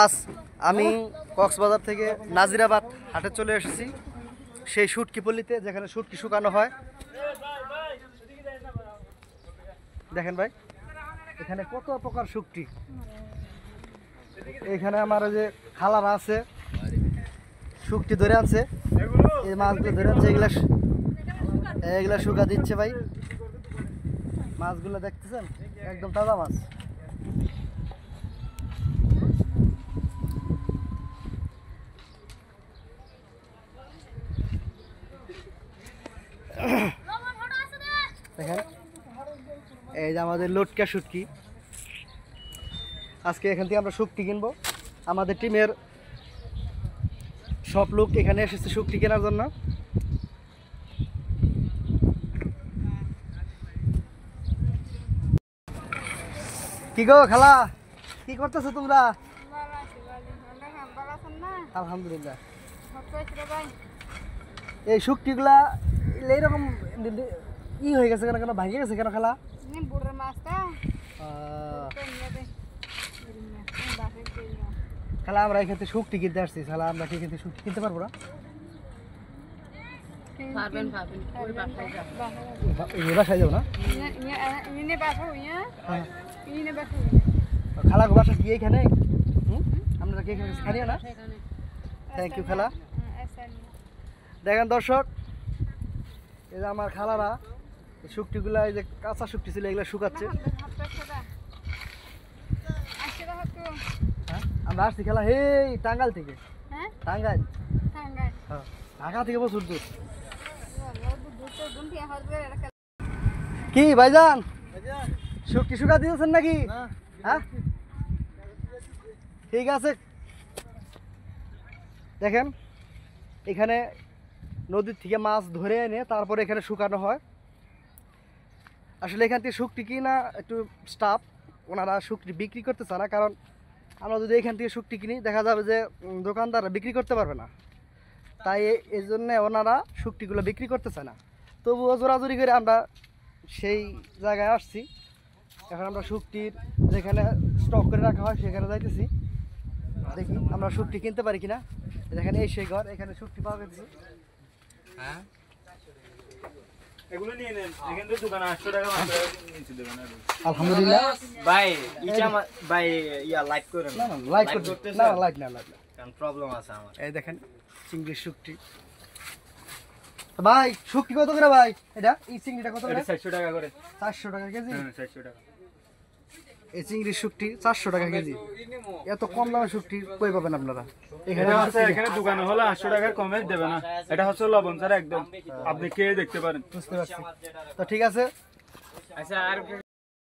আজ আমি কক্সবাজার থেকে নাজিরাবাদ হাটে চলে এসেছি, সেই শুটকি পল্লীতে যেখানে শুটকি শুকানো হয়। দেখেন ভাই, এখানে কত প্রকার শুটকি। এখানে আমার যে খালারা আছে, শুটকি ধরে আনছে, এই মাছগুলো ধরে আনছে, এগুলা শুকা দিচ্ছে ভাই। মাছগুলো দেখতেছেন, একদম তাজা মাছ। দেখেন, এই যে আমাদের লটকা শুটকি। আজকে এখান থেকে আমরা শুটকি কিনবো। আমাদের টিমের সব লোক এখানে এসেছে শুটকি কেনার জন্য। কি গো খালা, কি করতেছো তোমরা? আলহামদুলিল্লাহ। এই শুটকিগুলা এইরকম ই হয়ে গেছে কেন, কেন ভাঙে গেছে কেন খালা? খালা আমরা এখান থেকে শুটকি কিনতে আসছি, খালা আমরা কি এখান থেকে শুটকি কিনতে পারবো না? বাসায় যাবো না? খালা বাসা কি এইখানে? আপনারা কি এখানে স্থানীয় না? থ্যাংক ইউ খালা। দেখেন দর্শক, এই যে আমার খালারা শুটকিগুলা, এই যে কাঁচা শুটকি ছিল এগুলো শুকাচ্ছে। আমরা আসছি খেলা এই টাঙ্গাইল থেকে। টাঙ্গাইল, হ্যাঁ, ঢাকা থেকে প্রচুর দূর। কি ভাইজান, শুটকি শুকা দিয়েছেন নাকি? হ্যাঁ, ঠিক আছে। দেখেন, এখানে নদীর থেকে মাছ ধরে এনে তারপরে এখানে শুকানো হয়। আসলে এখান থেকে শুটকি কিনা একটু স্টাফ, ওনারা শুটকি বিক্রি করতে চায় না, কারণ আমরা যদি এখান থেকে শুটকি কিনি দেখা যাবে যে দোকানদাররা বিক্রি করতে পারবে না, তাই এই জন্যে ওনারা শুটকিগুলো বিক্রি করতে চায় না। তবুও জোরাজুরি করে আমরা সেই জায়গায় আসছি। এখন আমরা শুটকির যেখানে স্টক করে রাখা হয় সেখানে যাইতেছি, দেখি আমরা শুটকি কিনতে পারি কিনা। দেখেন এই সেই ঘর, এখানে শুটকি পাওয়া গেছে। হ্যাঁ, এগুলো নিয়ে নেন, এখান থেকে দোকানে 800 টাকা মাত্র নিচে দেবেন। আলহামদুলিল্লাহ ভাই, ইটা ভাই ইয়া লাইভ করেন না, না লাইভ করতে না, লাইভ না, কারণ প্রবলেম আছে আমার। এই দেখেন চিংড়ি শুটকি। ভাই শুটকি কত করে ভাই? এটা এই চিংড়িটা কত করে? এটা 400 টাকা করে। 400 টাকা কেজি? হ্যাঁ, 400 টাকা। এই চিংড়ি শুটকি 400 টাকা কেজি। এত কম দামে শুটকি কই পাবেন আপনারা? এখানে আছে, এখানে দোকানে হলো 800 টাকা কমে দেবে না। এটা হচ্ছে লবণ স্যার, একদম আপনি কে দেখতে পারেন। বুঝতে পারছি। তো ঠিক আছে। আচ্ছা, আর